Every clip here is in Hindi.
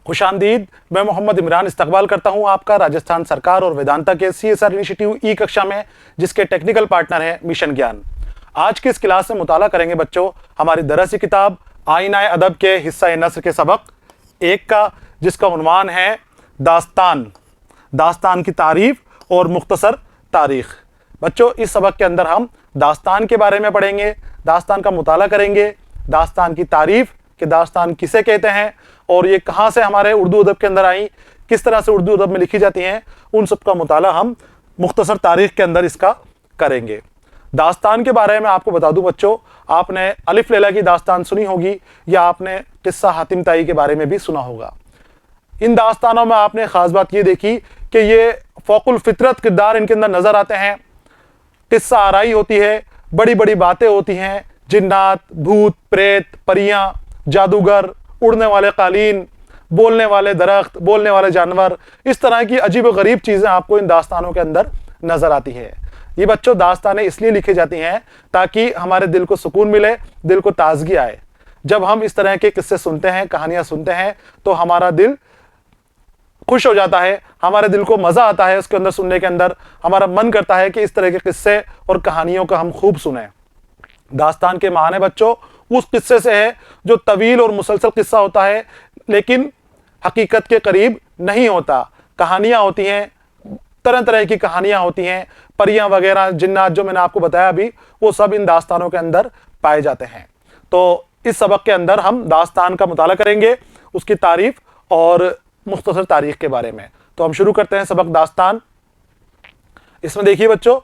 खुशामदीद। मैं मोहम्मद इमरान इस्तकबाल करता हूं आपका राजस्थान सरकार और वेदांता के CSR इनिशिएटिव ई कक्षा में, जिसके टेक्निकल पार्टनर हैं मिशन ज्ञान। आज की इस क्लास में मुताला करेंगे बच्चों हमारी दरसी किताब आईना अदब के हिस्सा नस्र के सबक 1 का, जिसका उन्वान है दास्तान, दास्तान की तारीफ और मुख्तसर तारीख। बच्चों इस सबक के अंदर हम दास्तान के बारे में पढ़ेंगे, दास्तान का मुताला करेंगे, दास्तान की तारीफ कि दास्तान किसे कहते हैं और ये कहाँ से हमारे उर्दू अदब के अंदर आई, किस तरह से उर्दू अदब में लिखी जाती हैं, उन सब का मुताला हम मुख्तसर तारीख के अंदर इसका करेंगे। दास्तान के बारे में आपको बता दूं बच्चों, आपने अलिफ लैला की दास्तान सुनी होगी या आपने किस्सा हातिम ताई के बारे में भी सुना होगा। इन दास्तानों में आपने ख़ास बात ये देखी कि ये फ़ौकुल फितरत किरदार इनके अंदर नज़र आते हैं। किस्सा आराई होती है, बड़ी बड़ी बातें होती हैं, जिन्नात, भूत प्रेत, परियां, जादूगर, उड़ने वाले कालीन, बोलने वाले दरख्त, बोलने वाले जानवर, इस तरह की अजीब व गरीब चीज़ें आपको इन दास्तानों के अंदर नज़र आती है। ये बच्चों दास्तानें इसलिए लिखी जाती हैं ताकि हमारे दिल को सुकून मिले, दिल को ताजगी आए। जब हम इस तरह के किस्से सुनते हैं, कहानियाँ सुनते हैं, तो हमारा दिल खुश हो जाता है, हमारे दिल को मज़ा आता है उसके अंदर सुनने के अंदर। हमारा मन करता है कि इस तरह के किस्से और कहानियों का हम खूब सुने। दास्तान के माने बच्चों उस किस्से से है जो तवील और मुसलसल किस्सा होता है लेकिन हकीकत के करीब नहीं होता। कहानियाँ होती हैं, तरह तरह की कहानियाँ होती हैं, परियां वगैरह, जिन्नात जो मैंने आपको बताया अभी, वो सब इन दास्तानों के अंदर पाए जाते हैं। तो इस सबक के अंदर हम दास्तान का मुताला करेंगे, उसकी तारीफ और मुख्तसर तारीख के बारे में। तो हम शुरू करते हैं सबक दास्तान। इसमें देखिए बच्चों,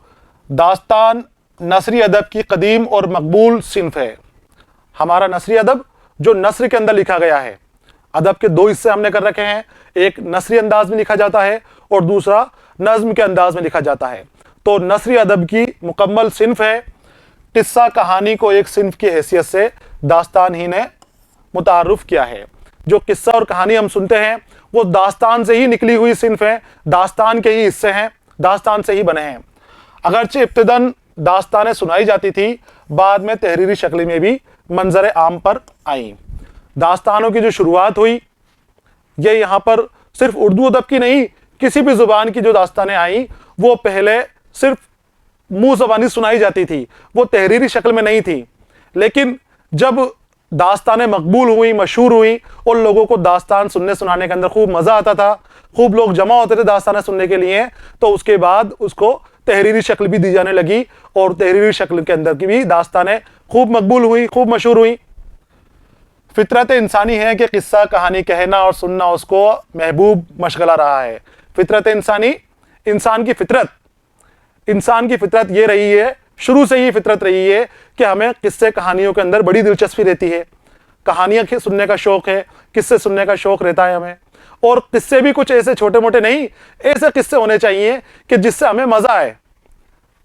दास्तान नसरी अदब की कदीम और मकबूल सिन्फ है। हमारा नसरी अदब जो नस्र के अंदर लिखा गया है, अदब के 2 हिस्से हमने कर रखे हैं, एक नसरी अंदाज में लिखा जाता है और दूसरा नज्म के अंदाज में लिखा जाता है। तो नसरी अदब की मुकम्मल सिन्फ है। किस्सा कहानी को एक सिन्फ की हैसियत से दास्तान ही ने मुतारुफ किया है। जो किस्सा और कहानी हम सुनते हैं वो दास्तान से ही निकली हुई सिन्फ है, दास्तान के ही हिस्से हैं, दास्तान से ही बने हैं। अगरचे इब्तिदन दास्तानें सुनाई जाती थी, बाद में तहरीरी शक्ल में भी मंजर आम पर आई। दास्तानों की जो शुरुआत हुई ये यहाँ पर सिर्फ उर्दू अदब की नहीं, किसी भी जुबान की जो दास्तानें आई वो पहले सिर्फ मुंह ज़बानी सुनाई जाती थी, वो तहरीरी शक्ल में नहीं थी। लेकिन जब दास्तानें मकबूल हुई, मशहूर हुई और लोगों को दास्तान सुनने सुनाने के अंदर खूब मज़ा आता था, खूब लोग जमा होते थे दास्तानें सुनने के लिए, तो उसके बाद उसको तहरीरी शक्ल भी दी जाने लगी और तहरीरी शक्ल के अंदर की भी दास्तानें खूब मकबूल हुई, खूब मशहूर हुई। फितरत इंसानी है कि किस्सा कहानी कहना और सुनना उसको महबूब मशगला रहा है। फितरत इंसानी, इंसान की फितरत ये रही है, शुरू से ही फितरत रही है कि हमें किस्से कहानियों के अंदर बड़ी दिलचस्पी रहती है, कहानियाँ सुनने का शौक़ है, किस्से सुनने का शौक़ रहता है हमें। और किस्से भी कुछ ऐसे छोटे मोटे नहीं, ऐसे किस्से होने चाहिए कि जिससे हमें मज़ा आए।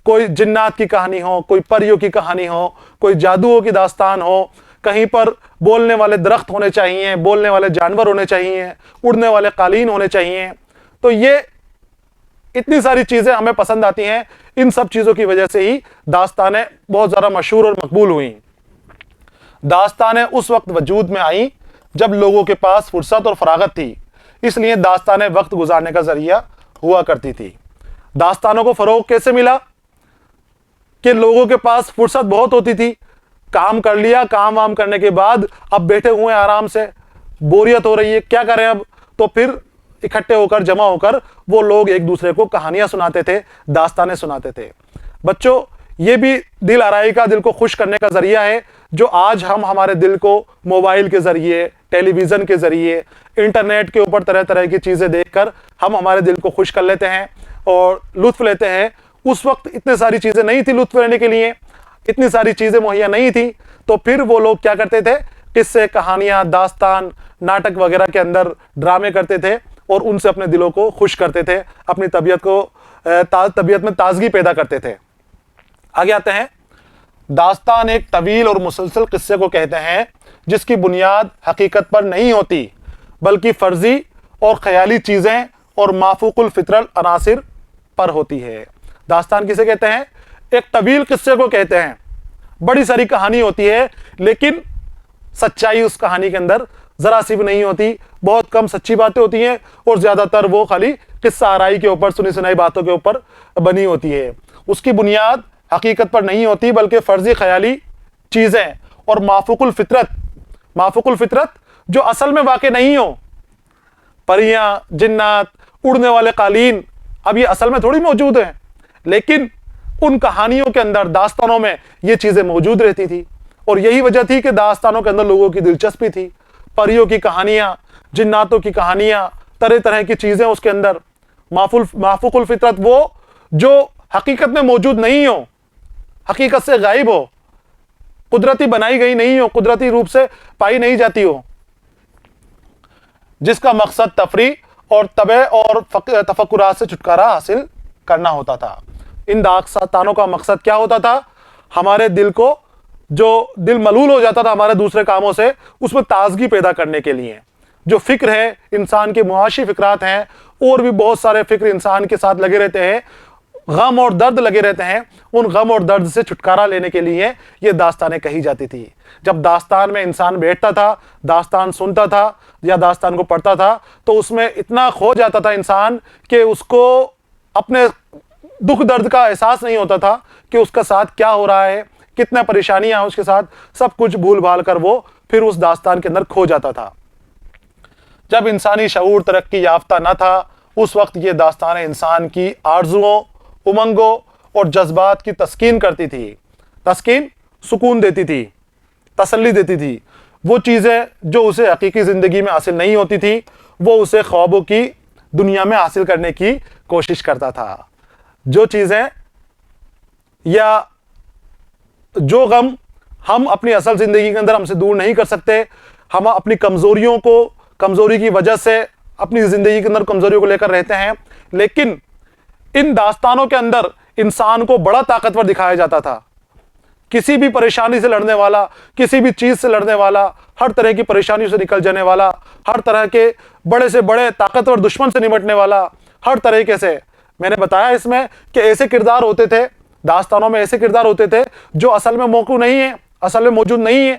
कोई जिन्नात की कहानी हो, कोई परियों की कहानी हो, कोई जादुओं की दास्तान हो, कहीं पर बोलने वाले दरख्त होने चाहिए, बोलने वाले जानवर होने चाहिए, उड़ने वाले कालीन होने चाहिए। तो ये इतनी सारी चीज़ें हमें पसंद आती हैं। इन सब चीज़ों की वजह से ही दास्तानें बहुत ज़्यादा मशहूर और मकबूल हुई। दास्तानें उस वक्त वजूद में आई जब लोगों के पास फुर्सत और फरागत थी, इसलिए दास्तानें वक्त गुजारने का जरिया हुआ करती थी। दास्तानों को फ़रोग कैसे मिला कि लोगों के पास फुर्सत बहुत होती थी, काम कर लिया, काम वाम करने के बाद अब बैठे हुए आराम से, बोरियत हो रही है, क्या करें अब, तो फिर इकट्ठे होकर, जमा होकर वो लोग एक दूसरे को कहानियां सुनाते थे, दास्तानें सुनाते थे। बच्चों ये भी दिल आराई का, दिल को खुश करने का जरिया है, जो आज हम हमारे दिल को मोबाइल के जरिए, टेलीविज़न के जरिए, इंटरनेट के ऊपर तरह तरह की चीज़ें देखकर हम हमारे दिल को खुश कर लेते हैं और लुत्फ़ लेते हैं। उस वक्त इतनी सारी चीज़ें नहीं थी लुत्फ़ लेने के लिए, इतनी सारी चीज़ें मुहैया नहीं थी, तो फिर वो लोग क्या करते थे, किस्से कहानियाँ, दास्तान, नाटक वगैरह के अंदर ड्रामे करते थे और उनसे अपने दिलों को खुश करते थे, अपनी तबीयत में ताजगी पैदा करते थे। आगे आते हैं। दास्तान एक तवील और मुसलसल किस्से को कहते हैं जिसकी बुनियाद हकीकत पर नहीं होती बल्कि फर्जी और ख्याली चीज़ें और माफूकुल फितरल अनासिर पर होती है। दास्तान किसे कहते हैं? एक तवील किस्से को कहते हैं। बड़ी सारी कहानी होती है लेकिन सच्चाई उस कहानी के अंदर ज़रा सी भी नहीं होती, बहुत कम सच्ची बातें होती हैं और ज़्यादातर वो खाली किस्सा आराई के ऊपर, सुनी सुनाई बातों के ऊपर बनी होती है। उसकी बुनियाद हकीकत पर नहीं होती बल्कि फ़र्जी ख्याली चीज़ें और माफूकुल फितरत जो असल में वाक़ई नहीं हो। परियां, जिन्नात, उड़ने वाले कालीन अब ये असल में थोड़ी मौजूद हैं, लेकिन उन कहानियों के अंदर, दास्तानों में ये चीज़ें मौजूद रहती थी और यही वजह थी कि दास्तानों के अंदर लोगों की दिलचस्पी थी। परियों की कहानियाँ, जिन्नातों की कहानियाँ, तरह तरह की चीज़ें उसके अंदर। माफूकुल फितरत वो जो हकीकत में मौजूद नहीं हो, हकीकत से गायब हो, कुदरती बनाई गई नहीं हो, कुदरती रूप से पाई नहीं जाती हो, जिसका मकसद तफरी और तबे और तफक्कुरात से छुटकारा हासिल करना होता था। इन दास्तानों का मकसद क्या होता था? हमारे दिल को, जो दिल मलूल हो जाता था हमारे दूसरे कामों से, उसमें ताजगी पैदा करने के लिए। जो फिक्र है, इंसान के मुआशी फिक्रात हैं, और भी बहुत सारे फिक्र इंसान के साथ लगे रहते हैं, गम और दर्द लगे रहते हैं, उन गम और दर्द से छुटकारा लेने के लिए ये दास्तानें कही जाती थी। जब दास्तान में इंसान बैठता था, दास्तान सुनता था या दास्तान को पढ़ता था, तो उसमें इतना खो जाता था इंसान कि उसको अपने दुख दर्द का एहसास नहीं होता था कि उसका साथ क्या हो रहा है, कितना परेशानियां हैं उसके साथ, सब कुछ भूल भाल कर वो फिर उस दास्तान के अंदर खो जाता था। जब इंसानी शऊर तरक्की याफ्ता न था, उस वक्त ये दास्तानें इंसान की आरजुओं, उमंगों और जज्बात की तस्कीन करती थी। तस्कीन सुकून देती थी, तसल्ली देती थी। वो चीज़ें जो उसे हकीकी ज़िंदगी में हासिल नहीं होती थी, वो उसे ख्वाबों की दुनिया में हासिल करने की कोशिश करता था। जो चीज़ें या जो गम हम अपनी असल ज़िंदगी के अंदर हमसे दूर नहीं कर सकते, हम अपनी कमज़ोरियों को, कमज़ोरी की वजह से अपनी ज़िंदगी के अंदर कमज़ोरियों को लेकर रहते हैं, लेकिन इन दास्तानों के अंदर इंसान को बड़ा ताकतवर दिखाया जाता था। किसी भी परेशानी से लड़ने वाला, किसी भी चीज़ से लड़ने वाला, हर तरह की परेशानियों से निकल जाने वाला, हर तरह के बड़े से बड़े ताकतवर दुश्मन से निपटने वाला, हर तरीके से। मैंने बताया इसमें कि ऐसे किरदार होते थे, दास्तानों में ऐसे किरदार होते थे जो असल में मौजूद नहीं है, असल में मौजूद नहीं है,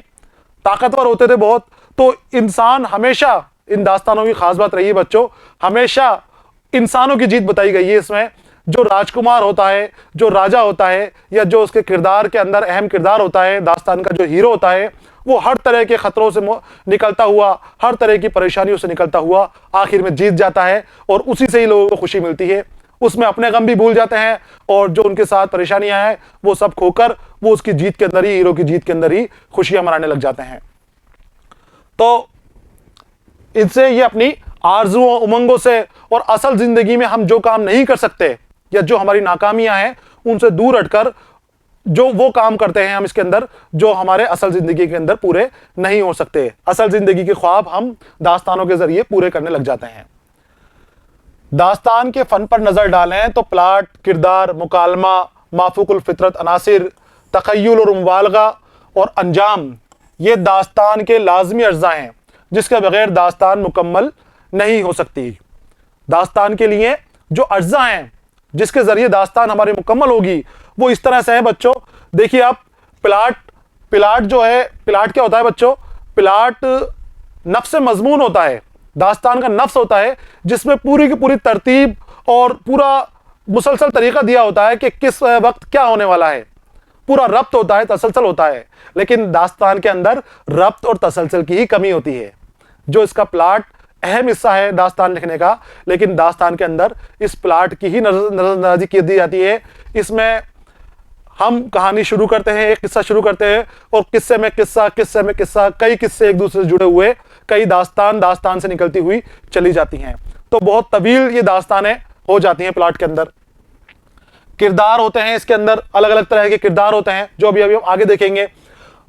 ताकतवर होते थे बहुत। तो इंसान हमेशा, इन दास्तानों की खास बात रही है बच्चों, हमेशा इंसानों की जीत बताई गई है इसमें। जो राजकुमार होता है, जो राजा होता है, या जो उसके किरदार के अंदर अहम किरदार होता है, दास्तान का जो हीरो होता है, वो हर तरह के खतरों से निकलता हुआ, हर तरह की परेशानियों से निकलता हुआ आखिर में जीत जाता है और उसी से ही लोगों को खुशी मिलती है। उसमें अपने गम भी भूल जाते हैं और जो उनके साथ परेशानियां हैं वो सब खोकर वो उसकी जीत के अंदर ही, हीरो की जीत के अंदर ही खुशियां मनाने लग जाते हैं। तो इनसे ये अपनी आरजुओं, उमंगों से और असल जिंदगी में हम जो काम नहीं कर सकते या जो हमारी नाकामियां हैं उनसे दूर हटकर जो वो काम करते हैं हम इसके अंदर, जो हमारे असल जिंदगी के अंदर पूरे नहीं हो सकते। असल जिंदगी के ख्वाब हम दास्तानों के जरिए पूरे करने लग जाते हैं। दास्तान के फन पर नजर डालें तो प्लाट, किरदार, मुकालमा, माफूकुल फितरत अनासिर, तखय्युल और मुबालगा और अंजाम, ये दास्तान के लाजमी अज्जा हैं जिसके बगैर दास्तान मुकम्मल नहीं हो सकती। दास्तान के लिए जो अज्जा हैं जिसके जरिए दास्तान हमारी मुकम्मल होगी वो इस तरह से है बच्चों। देखिए आप, प्लाट जो है, प्लाट क्या होता है बच्चों? प्लाट नफ्स मजमून होता है, दास्तान का नफ्स होता है जिसमें पूरी की पूरी तरतीब और पूरा मुसलसल तरीका दिया होता है कि किस वक्त क्या होने वाला है। पूरा रब्त होता है, तसलसल होता है। लेकिन दास्तान के अंदर रब्त और तसलसल की ही कमी होती है, जो इसका प्लाट अहम हिस्सा है दास्तान लिखने का। लेकिन दास्तान के अंदर इस प्लाट की ही नजरअंदाजी की दी जाती है। इसमें हम कहानी शुरू करते हैं, एक किस्सा शुरू करते हैं और किस्से में किस्सा, किस्से में किस्सा, कई किस्से एक दूसरे से जुड़े हुए, कई दास्तान से निकलती हुई चली जाती हैं। तो बहुत तवील ये दास्तानें हो जाती हैं प्लाट के अंदर। किरदार होते हैं इसके अंदर, अलग अलग तरह के किरदार होते हैं जो अभी हम आगे देखेंगे।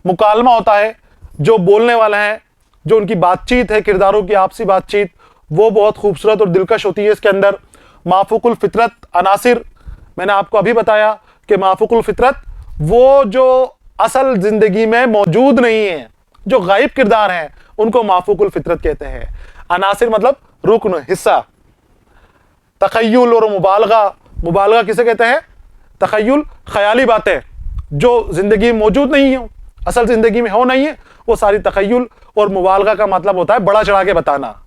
मुकालमा होता है, जो बोलने वाले हैं, जो उनकी बातचीत है, किरदारों की आपसी बातचीत, वो बहुत खूबसूरत और दिलकश होती है इसके अंदर। माफूकुल फितरत अनासिर, मैंने आपको अभी बताया कि माफूकुल फितरत वो जो असल जिंदगी में मौजूद नहीं है, जो गायब किरदार हैं, उनको माफूकुल फितरत कहते हैं। अनासिर मतलब रुकन, हिस्सा। तखय्युल और मुबालगा, मुबालगा किसे कहते हैं? तखय्युल ख्याली बातें जो जिंदगी में मौजूद नहीं हो, असल जिंदगी में हो नहीं है, वो सारी तखय्युल, और मुबालगा का मतलब होता है बड़ा चढ़ा के बताना।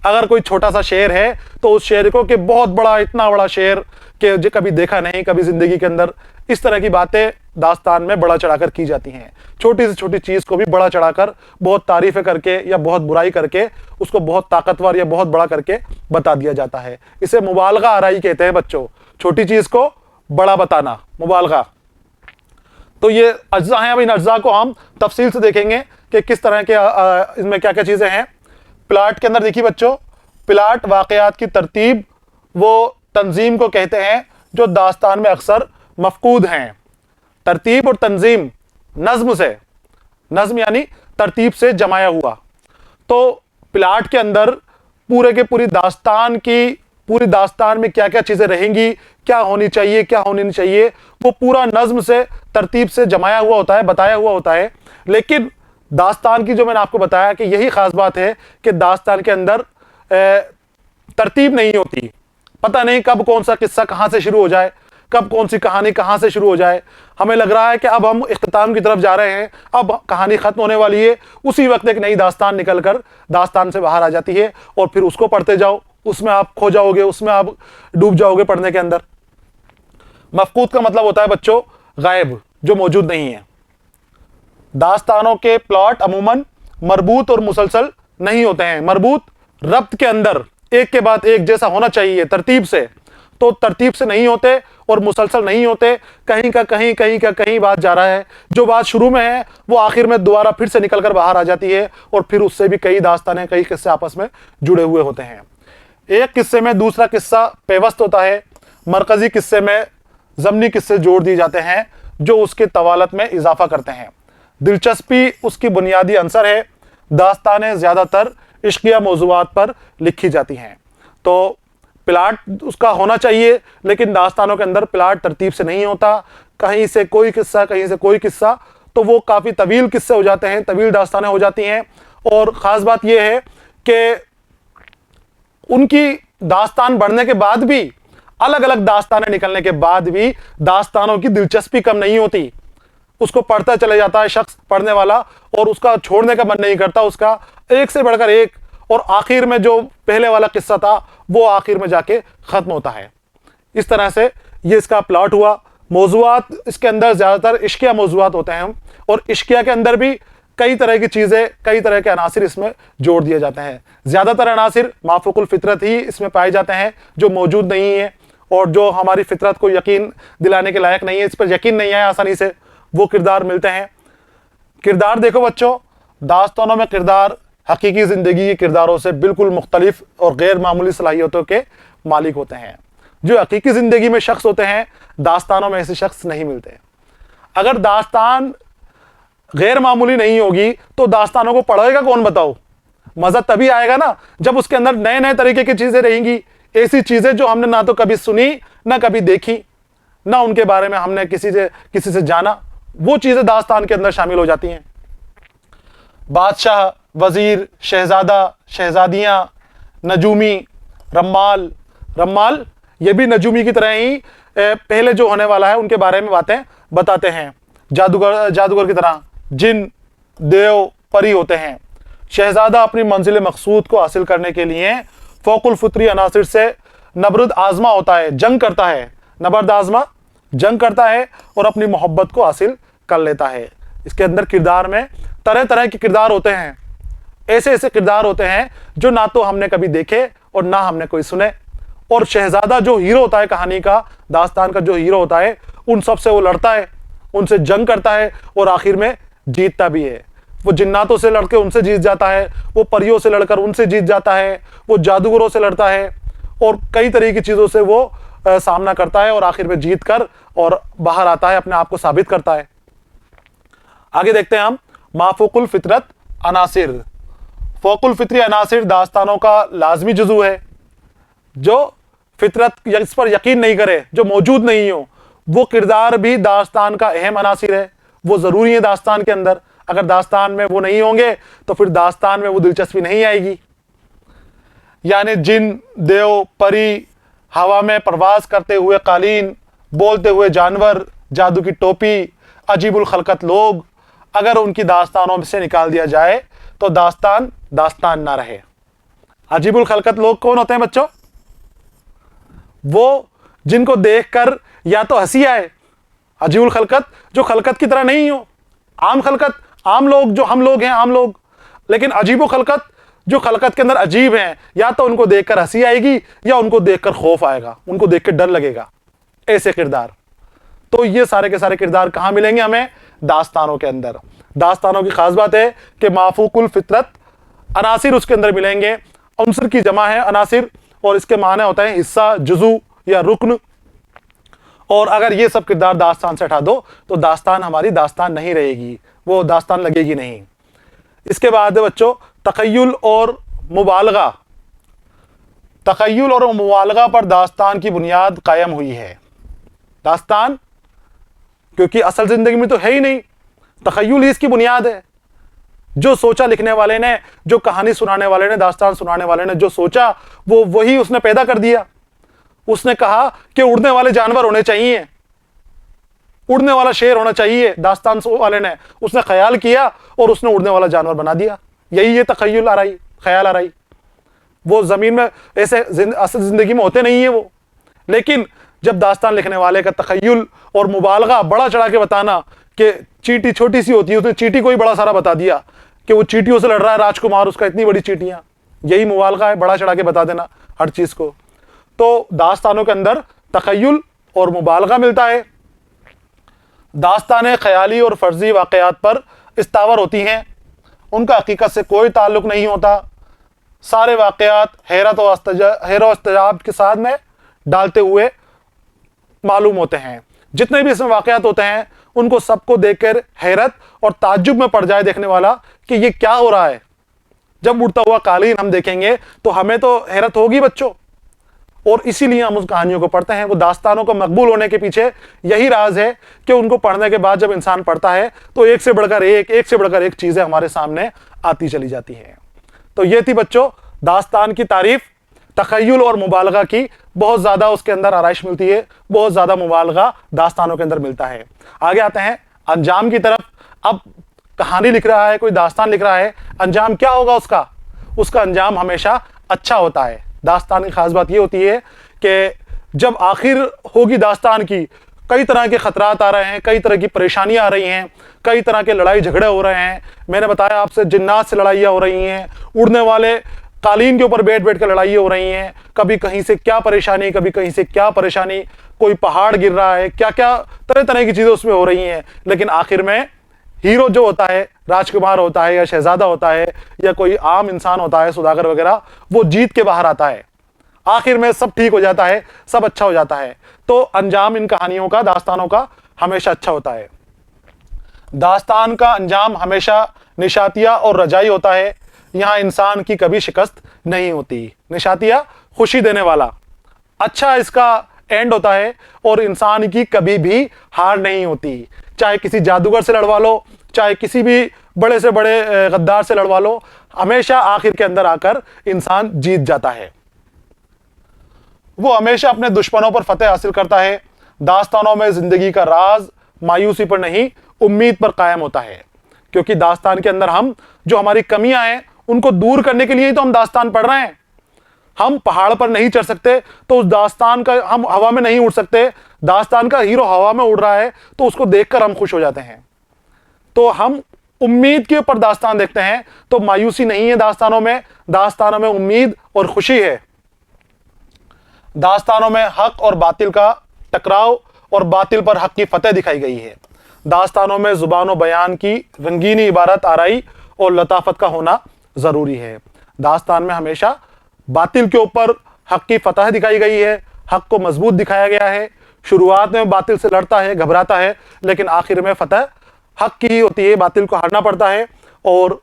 अगर कोई छोटा सा शेर है तो उस शेर को कि बहुत बड़ा, इतना बड़ा शेर कि जो कभी देखा नहीं कभी जिंदगी के अंदर, इस तरह की बातें दास्तान में बड़ा चढ़ाकर की जाती हैं। छोटी से छोटी चीज को भी बड़ा चढ़ाकर, बहुत तारीफें करके या बहुत बुराई करके उसको बहुत ताकतवर या बहुत बड़ा करके बता दिया जाता है। इसे मुबालगा आराई कहते हैं बच्चों, छोटी चीज को बड़ा बताना, मुबालगा। तो ये अज्जा हैं। अब इन अज्जा को हम तफसील से देखेंगे कि किस तरह के इसमें क्या क्या चीजें हैं। प्लाट के अंदर देखिए बच्चों, प्लाट वाकयात की तरतीब वो तंजीम को कहते हैं जो दास्तान में अक्सर मफकूद हैं। तरतीब और तंजीम नज्म से, नज्म यानी तरतीब से जमाया हुआ। तो प्लाट के अंदर पूरे के पूरी दास्तान में क्या क्या चीजें रहेंगी, क्या होनी चाहिए, क्या होनी नहीं चाहिए, वो पूरा नज्म से, तरतीब से जमाया हुआ होता है, बताया हुआ होता है। लेकिन दास्तान की जो मैंने आपको बताया कि यही खास बात है कि दास्तान के अंदर तरतीब नहीं होती। पता नहीं कब कौन सा किस्सा कहां से शुरू हो जाए, कब कौन सी कहानी कहां से शुरू हो जाए। हमें लग रहा है कि अब हम इख्तिताम की तरफ जा रहे हैं, अब कहानी खत्म होने वाली है, उसी वक्त एक नई दास्तान निकलकर दास्तान से बाहर आ जाती है और फिर उसको पढ़ते जाओ, उसमें आप खो जाओगे, उसमें आप डूब जाओगे पढ़ने के अंदर। मफकूद का मतलब होता है बच्चों गायब, जो मौजूद नहीं है। दास्तानों के प्लॉट अमूमन मरबूत और मुसलसल नहीं होते हैं। मरबूत रब्त के अंदर एक के बाद एक जैसा होना चाहिए तरतीब से, तो तरतीब से नहीं होते और मुसलसल नहीं होते। कहीं का कहीं, कहीं का कहीं बात जा रहा है, जो बात शुरू में है वो आखिर में दोबारा फिर से निकलकर बाहर आ जाती है और फिर उससे भी कई दास्तानें, कई किस्से आपस में जुड़े हुए होते हैं। एक किस्से में दूसरा किस्सा पेवस्त होता है। मरकजी किस्से में ज़मनी किस्से जोड़ दिए जाते हैं जो उसके तवालत में इजाफा करते हैं। दिलचस्पी उसकी बुनियादी अंसर है। दास्तानें ज़्यादातर इश्किया मौज़ूआत पर लिखी जाती हैं। तो प्लाट उसका होना चाहिए, लेकिन दास्तानों के अंदर प्लाट तरतीब से नहीं होता। कहीं से कोई किस्सा, कहीं से कोई किस्सा, तो वो काफ़ी तवील किस्से हो जाते हैं, तवील दास्तानें हो जाती हैं। और ख़ास बात यह है कि उनकी दास्तान बढ़ने के बाद भी, अलग अलग दास्तानें निकलने के बाद भी दास्तानों की दिलचस्पी कम नहीं होती। उसको पढ़ता चले जाता है शख्स, पढ़ने वाला, और उसका छोड़ने का मन नहीं करता, उसका एक से बढ़कर एक, और आखिर में जो पहले वाला किस्सा था वो आखिर में जाके खत्म होता है। इस तरह से ये इसका प्लॉट हुआ। मौज़ूआत इसके अंदर ज़्यादातर इश्किया मौज़ूआत होते हैं, और इश्किया के अंदर भी कई तरह की चीज़ें, कई तरह के अनासिर इसमें जोड़ दिए जाते हैं। ज़्यादातर अनासिर माफ़ूकुल फितरत ही इसमें पाए जाते हैं, जो मौजूद नहीं है और जो हमारी फितरत को यकीन दिलाने के लायक नहीं है, इस पर यकीन नहीं है आसानी से, वो किरदार मिलते हैं। किरदार देखो बच्चों, दास्तानों में किरदार हकीकी ज़िंदगी के किरदारों से बिल्कुल मुख्तलिफ और गैर मामूली सलाहियतों के मालिक होते हैं। जो हकीकी ज़िंदगी में शख्स होते हैं, दास्तानों में ऐसे शख्स नहीं मिलते। अगर दास्तान गैर मामूली नहीं होगी तो दास्तानों को पढ़ेगा कौन, बताओ? मज़ा तभी आएगा ना जब उसके अंदर नए नए तरीके की चीज़ें रहेंगी, ऐसी चीज़ें जो हमने ना तो कभी सुनी, ना कभी देखी, ना उनके बारे में हमने किसी से जाना। वो चीज़ें दास्तान के अंदर शामिल हो जाती हैं। बादशाह, वज़ीर, शहज़ादा, शहज़ादियाँ, नजूमी, रम्माल। रम्माल ये भी नजूमी की तरह ही पहले जो होने वाला है उनके बारे में बातें बताते हैं। जादूगर की तरह जिन, देव, परी होते हैं। शहज़ादा अपनी मंजिल मकसूद को हासिल करने के लिए फ़ौकुल फितरी अनासिर से नबरद आज़मा होता है, जंग करता है। नबरद आज़मा, जंग करता है और अपनी मोहब्बत को हासिल कर लेता है। इसके अंदर किरदार में तरह तरह के किरदार होते हैं। ऐसे ऐसे किरदार होते हैं जो ना तो हमने कभी देखे और ना हमने कोई सुने। और शहज़ादा जो हीरो होता है कहानी का, दास्तान का जो हीरो होता है, उन सब से वो लड़ता है, उनसे जंग करता है और आखिर में जीतता भी है। वो जिन्नातों से लड़के उनसे जीत जाता है, वो परियों से लड़कर उनसे जीत जाता है, वो जादूगरों से लड़ता है और कई तरह की चीज़ों से वो सामना करता है और आखिर में जीत कर और बाहर आता है, अपने आप को साबित करता है। आगे देखते हैं हम माफूकुल फितरत अनासिर। फ़ौकुल फितरी अनासिर दास्तानों का लाजमी जुज़ू है। जो फितरत इस पर यकीन नहीं करे, जो मौजूद नहीं हो, वो किरदार भी दास्तान का अहम अनासिर है, वो ज़रूरी है दास्तान के अंदर। अगर दास्तान में वो नहीं होंगे तो फिर दास्तान में वो दिलचस्पी नहीं आएगी। यानी जिन, देव, परी, हवा में परवाज करते हुए कालीन, बोलते हुए जानवर, जादू की टोपी, अजीबुल खलकत लोग, अगर उनकी दास्तानों से निकाल दिया जाए तो दास्तान दास्तान ना रहे। अजीबुल खलकत लोग कौन होते हैं बच्चों? वो जिनको देखकर या तो हंसी आए, अजीबुल खलकत जो खलकत की तरह नहीं हो, आम खलकत, आम लोग जो हम लोग हैं, आम लोग, लेकिन अजीबो खलकत जो खलकत के अंदर अजीब हैं, या तो उनको देखकर हंसी आएगी या उनको देखकर खौफ आएगा, उनको देखकर डर लगेगा, ऐसे किरदार। तो ये सारे के सारे किरदार कहां मिलेंगे हमें? दास्तानों के अंदर। दास्तानों की खास बात है कि माफूकुल फितरत अनासिर उसके अंदर मिलेंगे। अंसर की जमा है अनासिर, और इसके माने होता है हिस्सा, जुजू या रुकन। और अगर ये सब किरदार दास्तान से हटा दो तो दास्तान हमारी दास्तान नहीं रहेगी, वो दास्तान लगेगी नहीं। इसके बाद बच्चों तखय्युल और मुबालगा। तखय्युल और मुबालगा पर दास्तान की बुनियाद कायम हुई है। दास्तान क्योंकि असल जिंदगी में तो है ही नहीं, तखय्युल ही इसकी बुनियाद है। जो सोचा लिखने वाले ने, जो कहानी सुनाने वाले ने, दास्तान सुनाने वाले ने जो सोचा वो वही उसने पैदा कर दिया। उसने कहा कि उड़ने वाले जानवर होने चाहिए, उड़ने वाला शेर होना चाहिए, दास्तान वाले ने उसने ख्याल किया और उसने उड़ने वाला जानवर बना दिया। यही ये तखय्युल आ रही, ख्याल आ रही। वो जमीन में ऐसे असल जिंदगी में होते नहीं है वो, लेकिन जब दास्तान लिखने वाले का तखय्युल और मुबालगा, बड़ा चढ़ा के बताना कि चींटी छोटी सी होती है, उसने चींटी को ही बड़ा सारा बता दिया कि वो चींटियों से लड़ रहा है राजकुमार, उसका इतनी बड़ी चींटियां, यही मुबालगा है, बड़ा चढ़ा के बता देना हर चीज को। तो दास्तानों के अंदर तखय्युल और मुबालगा मिलता है। दास्तानें ख्याली और फर्जी वाकयात पर इस्तावर होती हैं, उनका हकीकत से कोई ताल्लुक नहीं होता। सारे वाकयात हैरत और इस्तेजाब के साथ में डालते हुए मालूम होते हैं। जितने भी इसमें वाकयात होते हैं उनको सबको देखकर हैरत और ताज्जुब में पड़ जाए देखने वाला कि ये क्या हो रहा है। जब उड़ता हुआ कालीन हम देखेंगे तो हमें तो हैरत होगी बच्चों, और इसीलिए हम उस कहानियों को पढ़ते हैं। वो दास्तानों को मकबूल होने के पीछे यही राज है कि उनको पढ़ने के बाद जब इंसान पढ़ता है तो एक से बढ़कर एक चीजें हमारे सामने आती चली जाती हैं। तो ये थी बच्चों दास्तान की तारीफ। तखय्युल और मुबालगा की बहुत ज्यादा उसके अंदर आराइश मिलती है, बहुत ज्यादा मुबालगा दास्तानों के अंदर मिलता है। आगे आते हैं अंजाम की तरफ। अब कहानी लिख रहा है, कोई दास्तान लिख रहा है, अंजाम क्या होगा उसका? उसका अंजाम हमेशा अच्छा होता है। दास्तान की खास बात यह होती है कि जब आखिर होगी दास्तान की, कई तरह के खतरात आ रहे हैं, कई तरह की परेशानियां आ रही हैं, कई तरह के लड़ाई झगड़े हो रहे हैं। मैंने बताया आपसे जिन्नात से लड़ाइयाँ हो रही हैं, उड़ने वाले कालीन के ऊपर बैठ बैठ कर लड़ाई हो रही हैं, कभी कहीं से क्या परेशानी, कभी कहीं से क्या परेशानी, कोई पहाड़ गिर रहा है, क्या क्या तरह तरह की चीजें उसमें हो रही हैं। लेकिन आखिर में हीरो जो होता है, राजकुमार होता है या शहजादा होता है या कोई आम इंसान होता है, सौदागर वगैरह, वो जीत के बाहर आता है। आखिर में सब ठीक हो जाता है, सब अच्छा हो जाता है। तो अंजाम इन कहानियों का, दास्तानों का हमेशा अच्छा होता है। दास्तान का अंजाम हमेशा निशातिया और रजाई होता है। यहां इंसान की कभी शिकस्त नहीं होती। निशातिया खुशी देने वाला, अच्छा इसका एंड होता है, और इंसान की कभी भी हार नहीं होती। चाहे किसी जादूगर से लड़वा लो, चाहे किसी भी बड़े से बड़े गद्दार से लड़वा लो, हमेशा आखिर के अंदर आकर इंसान जीत जाता है। वो हमेशा अपने दुश्मनों पर फतेह हासिल करता है। दास्तानों में जिंदगी का राज मायूसी पर नहीं, उम्मीद पर कायम होता है। क्योंकि दास्तान के अंदर हम जो हमारी कमियां हैं उनको दूर करने के लिए ही तो हम दास्तान पढ़ रहे हैं। हम पहाड़ पर नहीं चढ़ सकते तो उस दास्तान का, हम हवा में नहीं उड़ सकते, दास्तान का हीरो हवा में उड़ रहा है तो उसको देखकर हम खुश हो जाते हैं। तो हम उम्मीद के ऊपर दास्तान देखते हैं, तो मायूसी नहीं है दास्तानों में उम्मीद और खुशी है। दास्तानों में हक और बातिल का टकराव और बातिल पर हक की फतेह दिखाई गई है। दास्तानों में जुबान और बयान की रंगीनी इबारत आराई और लताफत का होना जरूरी है। दास्तान में हमेशा बातिल के ऊपर हक की फतह दिखाई गई है, हक को मजबूत दिखाया गया है। शुरुआत में बातिल से लड़ता है, घबराता है, लेकिन आखिर में फतह हक की ही होती है, बातिल को हारना पड़ता है। और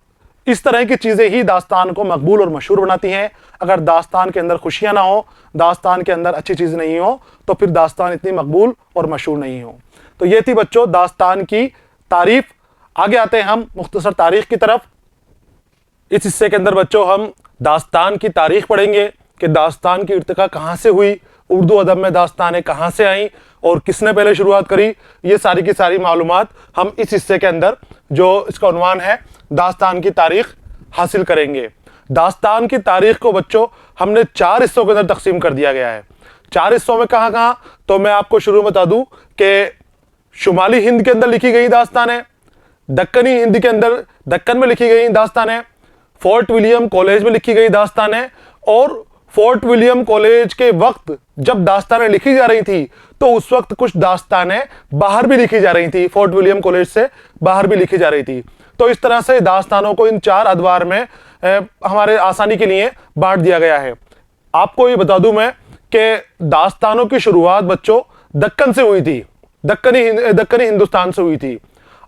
इस तरह की चीजें ही दास्तान को मकबूल और मशहूर बनाती हैं। अगर दास्तान के अंदर खुशियां ना हो, दास्तान के अंदर अच्छी चीज नहीं हो, तो फिर दास्तान इतनी मकबूल और मशहूर नहीं हो। तो ये थी बच्चों दास्तान की तारीफ। आगे आते हैं हम मुख्तसर तारीख की तरफ। इस हिस्से के अंदर बच्चों हम दास्तान की तारीख पढ़ेंगे कि दास्तान की इर्तिका कहाँ से हुई, उर्दू अदब में दास्तानें कहाँ से आई और किसने पहले शुरुआत करी, ये सारी की सारी मालूमात हम इस हिस्से के अंदर, जो इसका उन्वान है दास्तान की तारीख, हासिल करेंगे। दास्तान की तारीख को बच्चों हमने 4 हिस्सों के अंदर तकसीम कर दिया गया है। 4 हिस्सों में कहाँ कहाँ, तो मैं आपको शुरू में बता दूं कि शुमाली हिंद के अंदर लिखी गई दास्तान है, दक्कनी हिंद के अंदर दक्कन में लिखी गई दास्तान है, फोर्ट विलियम कॉलेज में लिखी गई दास्तान है, और फोर्ट विलियम कॉलेज के वक्त जब दास्तानें लिखी जा रही थी तो उस वक्त कुछ दास्तानें बाहर भी लिखी जा रही थी, फोर्ट विलियम कॉलेज से बाहर भी लिखी जा रही थी। तो इस तरह से दास्तानों को इन 4 अदवार में हमारे आसानी के लिए बांट दिया गया है। आपको ये बता दूं मैं कि दास्तानों की शुरुआत बच्चों दक्कन से हुई थी, दक्कनी हिंदुस्तान से हुई थी।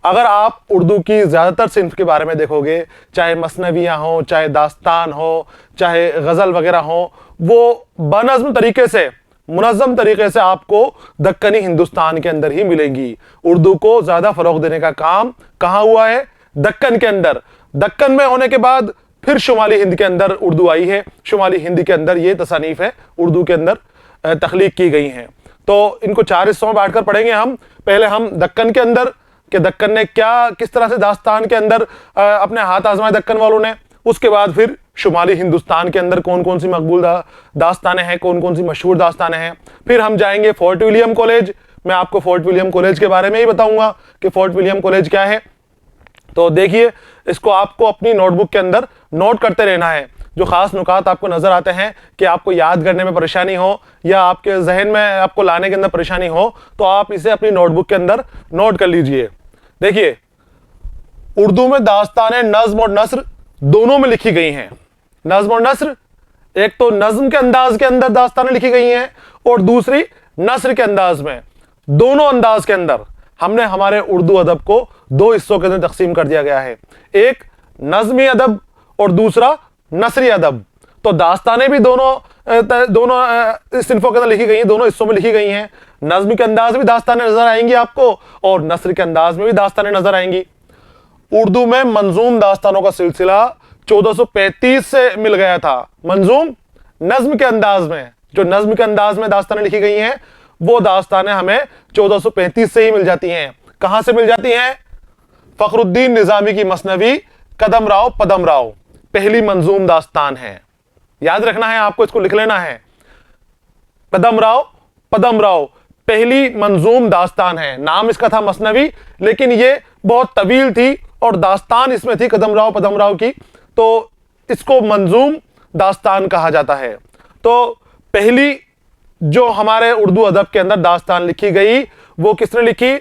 अगर आप उर्दू की ज़्यादातर सिन्फ के बारे में देखोगे, चाहे मसनवियाँ हो, चाहे दास्तान हो, चाहे गज़ल वगैरह हो, वो बनज़्म तरीके से, मुनज़्ज़म तरीके से आपको दक्कनी हिंदुस्तान के अंदर ही मिलेंगी। उर्दू को ज़्यादा फ़रोग़ देने का काम कहाँ हुआ है, दक्कन के अंदर। दक्कन में होने के बाद फिर शुमाली हिंद के अंदर उर्दू आई है, शुमाली हिंद के अंदर ये तसानीफ है उर्दू के अंदर तख्लीक की गई हैं। तो इनको 4 हिस्सों में बांटकर पढ़ेंगे हम। पहले हम दक्कन के अंदर कि दक्कन ने क्या, किस तरह से दास्तान के अंदर अपने हाथ आजमाए दक्कन वालों ने। उसके बाद फिर शुमाली हिंदुस्तान के अंदर कौन कौन सी मकबूल दास्तानें हैं, कौन कौन सी मशहूर दास्तानें हैं। फिर हम जाएंगे फोर्ट विलियम कॉलेज। मैं आपको फोर्ट विलियम कॉलेज के बारे में ही बताऊंगा कि फोर्ट विलियम कॉलेज क्या है। तो देखिए, इसको आपको अपनी नोटबुक के अंदर नोट करते रहना है। जो खास नुकात आपको नजर आते हैं कि आपको याद करने में परेशानी हो या आपके जहन में आपको लाने के अंदर परेशानी हो, तो आप इसे अपनी नोटबुक के अंदर नोट कर लीजिए। देखिए, उर्दू में दास्तानें नज्म और नस्र दोनों में लिखी गई हैं। नज्म और नस्र, एक तो नज्म के अंदाज के अंदर दास्तानें लिखी गई हैं और दूसरी नस्र के अंदाज में। दोनों अंदाज के अंदर हमने हमारे उर्दू अदब को 2 हिस्सों के अंदर तकसीम कर दिया गया है, एक नज्मी अदब और दूसरा नसरी अदब। तो दास्तानें भी दोनों सिन्फों के अंदर लिखी गई हैं, दोनों हिस्सों में लिखी गई हैं। नज्म के अंदाज में दास्तानें नजर आएंगी आपको और नस्र के अंदाज में भी दास्तानें नजर आएंगी। उर्दू में मंजूम दास्तानों का सिलसिला 1435 से मिल गया था। मंजूम नज्म के अंदाज में, जो नज्म के अंदाज में दास्तानें लिखी गई हैं, वो दास्तानें हमें 1435 से ही मिल जाती हैं। कहां से मिल जाती हैं? फखरुद्दीन निजामी की मसनवी कदम राव पदम राव पहली मंजूम दास्तान है। याद रखना है आपको, इसको लिख लेना है। कदम राव पदम राव पहली मंजूम दास्तान है। नाम इसका था मसनवी, लेकिन ये बहुत तवील थी और दास्तान इसमें थी कदम राव पदम राव की, तो इसको मंजूम दास्तान कहा जाता है। तो पहली जो हमारे उर्दू अदब के अंदर दास्तान लिखी गई वो किसने लिखी?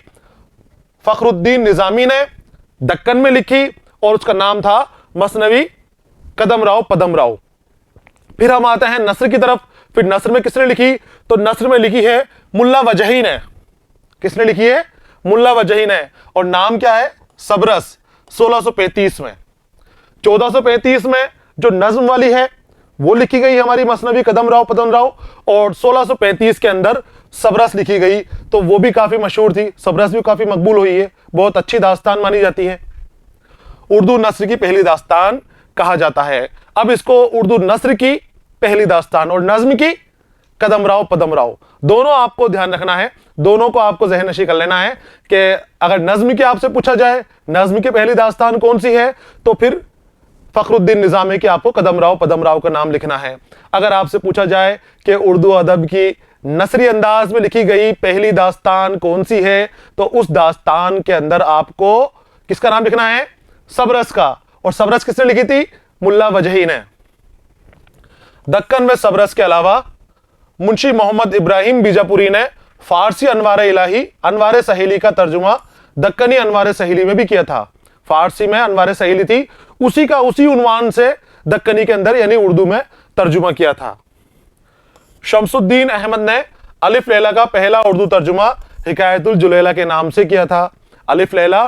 फखरुद्दीन निजामी ने दक्कन में लिखी और उसका नाम था मसनवी कदम राव पदम राव। फिर हम आते हैं नस्र की तरफ। फिर नस्र में किसने लिखी? तो नस्र में लिखी है मुल्ला वजही ने। किसने लिखी है? मुल्ला वजही ने। और नाम क्या है? सबरस। 1635 में। 1435 में जो नज्म वाली है वो लिखी गई हमारी मसनवी कदम राव पदम राव, और 1635 के अंदर सबरस लिखी गई, तो वो भी काफी मशहूर थी। सबरस भी काफी मकबूल हुई है, बहुत अच्छी दास्तान मानी जाती है। उर्दू नस्र की पहली दास्तान कहा जाता है। अब इसको उर्दू नस्र की पहली दास्तान और नज्म की कदम राव पदम राव, दोनों आपको ध्यान रखना है, दोनों को आपको ज़हन नशी कर लेना है कि अगर नज्म की आपसे पूछा जाए नज्म की पहली दास्तान कौन सी है, तो फिर फखरुद्दीन निजामी की आपको कदम राव पदम राव का नाम लिखना है। अगर आपसे पूछा जाए कि उर्दू अदब की नसरी अंदाज में लिखी गई पहली दास्तान कौन सी है, तो उस दास्तान के अंदर आपको किसका नाम लिखना है? सबरस का। और सबरस किसने लिखी थी? मुल्ला वजही ने। दक्कन में सबरस के अलावा मुंशी मोहम्मद इब्राहिम बीजापुरी ने फारसी अनवारे इलाही अनवारे सहेली का तर्जुमा दक्कनी अनवारे सहेली में भी किया था। फारसी में अनवारे सहेली थी, उसी उन्वान से दक्कनी के अंदर यानी उर्दू में तर्जुमा किया था। शमसुद्दीन अहमद ने अलिफ लैला का पहला उर्दू तर्जुमा हिकायतुल जुलैला के नाम से किया था। अलिफ लैला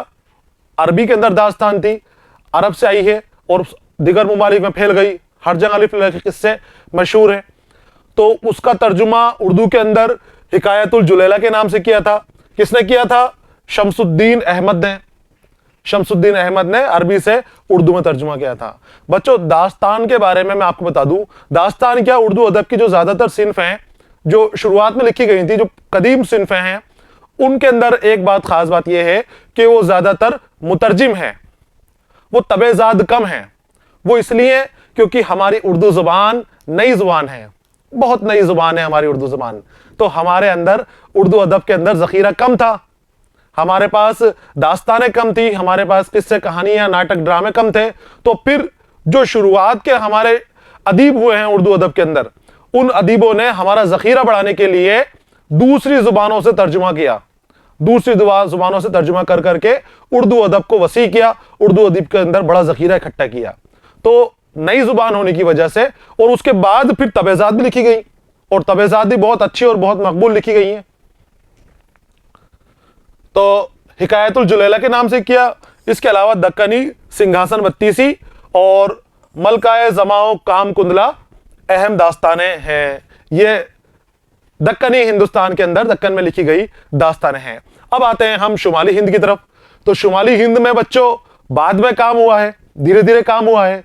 अरबी के अंदर दास्तान थी, अरब से आई है और दिगर मुमालिक में फैल गई। हर जगह अलिफ लैला के किस्से मशहूर हैं, तो उसका तर्जुमा उर्दू के अंदर हिकायतुल जुलैला के नाम से किया था। किसने किया था? शमसुद्दीन अहमद ने। शमसुद्दीन अहमद ने अरबी से उर्दू में तर्जुमा किया था। बच्चों, दास्तान के बारे में मैं आपको बता दूं, दास्तान क्या, उर्दू अदब की जो ज्यादातर सिन्फ हैं, जो शुरुआत में लिखी गई थी, जो कदीम सिन्फें हैं, उनके अंदर एक खास बात यह है कि वो ज्यादातर मुतरजिम है, वो तबेजाद कम है। वो इसलिए क्योंकि हमारी उर्दू जुबान नई जुबान है, बहुत नई जुबान है हमारी उर्दू जुबान। तो हमारे अंदर उर्दू अदब के अंदर जखीरा कम था, हमारे पास दास्तानें कम थी, हमारे पास किस्से कहानियां नाटक ड्रामे कम थे। तो फिर जो शुरुआत के हमारे अदीब हुए हैं उर्दू अदब के अंदर, उन अदीबों ने हमारा जखीरा बढ़ाने के लिए दूसरी जुबानों से तर्जुमा किया, दूसरी जुबानों से तर्जुमा कर करके उर्दू अदब को वसी किया, उर्दू अदब के अंदर बड़ा जखीरा इकट्ठा किया। तो नई जुबान होने की वजह से, और उसके बाद फिर तबेजात भी लिखी गई, और तबेजात भी बहुत अच्छी और बहुत मकबूल लिखी गई हैं। तो हिकायतुल जुलैला के नाम से किया, इसके अलावा दक्कनी सिंहासन बत्तीसी और मलकाए जमाओ काम कुंदला अहम दास्तानें हैं। ये दक्कनी हिंदुस्तान के अंदर दक्कन में लिखी गई दास्तानें हैं। अब आते हैं हम शुमाली हिंद की तरफ। तो शुमाली हिंद में बच्चों बाद में काम हुआ है, धीरे धीरे काम हुआ है।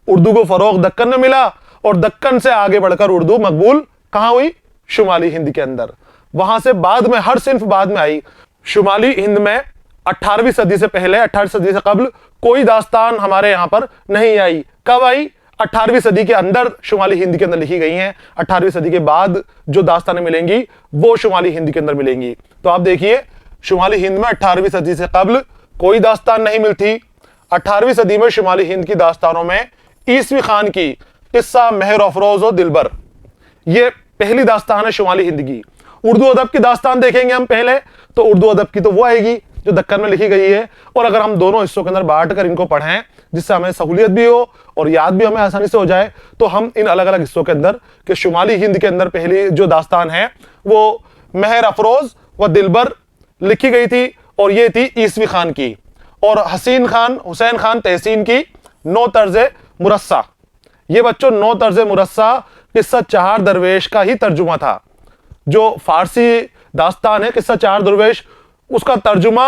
उर्दू को फरोग दक्कन में मिला, और दक्कन से आगे बढ़कर उर्दू मकबूल कहां हुई? शुमाली हिंद के अंदर। वहां से बाद में हर सिंफ बाद में आई। शुमाली हिंद में 18वीं सदी से पहले, 18वीं सदी से कबल कोई दास्तान हमारे यहां पर नहीं आई। कब आई? 18वीं सदी के अंदर शुमाली हिंद के अंदर लिखी गई हैं। 18वीं सदी के बाद जो दास्तानें मिलेंगी वो शुमाली हिंद के अंदर मिलेंगी। तो आप देखिए, शुमाली हिंद में 18वीं सदी से कबल कोई दास्तान नहीं मिलती। 18वीं सदी में शुमाली हिंद की दास्तानों में ईसवी खान की किस्सा मेहर अफरोज और दिलबर, ये पहली दास्तान है शुमाली हिंद की। उर्दू अदब की दास्तान देखेंगे हम पहले, तो उर्दू अदब की तो वो आएगी जो दक्कन में लिखी गई है। और अगर हम दोनों हिस्सों के अंदर बांट कर इनको पढ़ें, जिससे हमें सहूलियत भी हो और याद भी हमें आसानी से हो जाए, तो हम इन अलग अलग हिस्सों के अंदर कि शुमाली हिंद के अंदर पहली जो दास्तान है वो मेहर अफरोज व दिलबर लिखी गई थी, और ये थी ईसवी खान की। और हुसैन खान तहसीन की नौ तर्ज मुरस्सा। ये बच्चों नौ तर्ज मुरस्सा किस्सा चार दरवेश का ही तर्जुमा था। जो फारसी दास्तान है किस्सा चार दरवेश, उसका तर्जुमा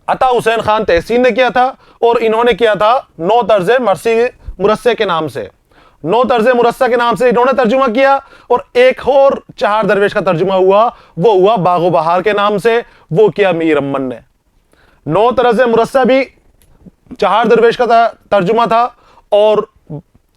अता हुसैन खान तहसीन ने किया था, और इन्होंने किया था नौ तर्ज मुरस्से के नाम से। नौ तर्ज मुरस्सा के नाम से इन्होंने तर्जुमा किया, और एक और चार दरवेश का तर्जुमा हुआ, वो हुआ बागो बहार के नाम से, वो किया मीर अम्मन ने। नौ तर्ज मुरस्सा भी चार दरवेश का तर्जुमा था, और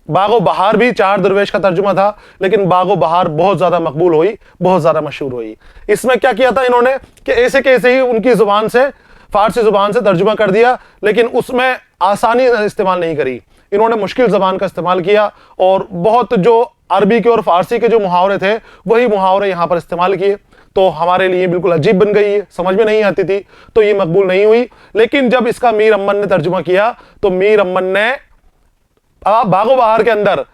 बागो बहार भी चार दरवेश का तर्जुमा था, लेकिन बागो बहार बहुत ज्यादा मकबूल हुई, बहुत ज्यादा मशहूर हुई। इसमें क्या किया था इन्होंने कि ऐसे कैसे ही उनकी जुबान से, फारसी जुबान से तर्जुमा कर दिया, लेकिन उसमें आसानी इस्तेमाल नहीं करी, इन्होंने मुश्किल जबान का इस्तेमाल किया, और बहुत जो अरबी के और फारसी के जो मुहावरे थे वही मुहावरे यहां पर इस्तेमाल किए। तो हमारे लिए बिल्कुल अजीब बन गई है, समझ में नहीं आती थी, तो ये मकबूल नहीं हुई। लेकिन जब इसका मीर अम्मन ने तर्जुमा किया, तो मीर अम्मन ने बागो बहार के अंदर